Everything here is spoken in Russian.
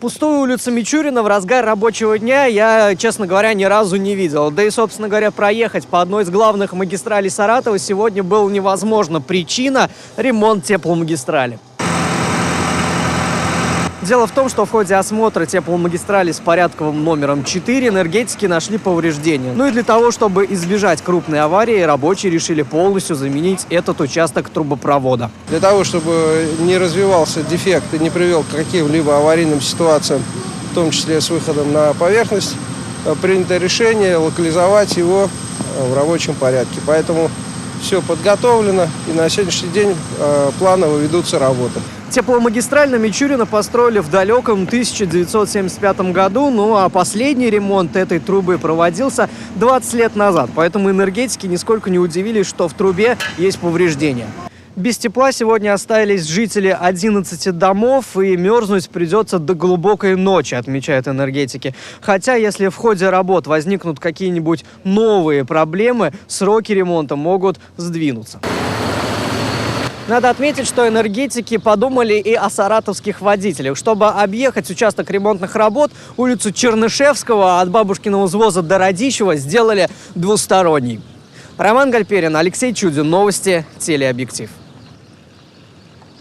Пустую улицу Мичурина в разгар рабочего дня я, честно говоря, ни разу не видел. Да и, собственно говоря, проехать по одной из главных магистралей Саратова сегодня было невозможно. Причина – ремонт тепломагистрали. Дело в том, что в ходе осмотра тепломагистрали с порядковым номером 4 энергетики нашли повреждения. Ну и для того, чтобы избежать крупной аварии, рабочие решили полностью заменить этот участок трубопровода. Для того, чтобы не развивался дефект и не привел к каким-либо аварийным ситуациям, в том числе с выходом на поверхность, принято решение локализовать его в рабочем порядке. Поэтому все подготовлено, и на сегодняшний день планово ведутся работы. Тепломагистраль на Мичурина построили в далеком 1975 году, ну а последний ремонт этой трубы проводился 20 лет назад. Поэтому энергетики нисколько не удивились, что в трубе есть повреждения. Без тепла сегодня остались жители 11 домов, и мерзнуть придется до глубокой ночи, отмечают энергетики. Хотя, если в ходе работ возникнут какие-нибудь новые проблемы, сроки ремонта могут сдвинуться. Надо отметить, что энергетики подумали и о саратовских водителях. Чтобы объехать участок ремонтных работ, улицу Чернышевского от Бабушкиного взвоза до Радищева сделали двусторонней. Роман Гальперин, Алексей Чудин. Новости. Телеобъектив.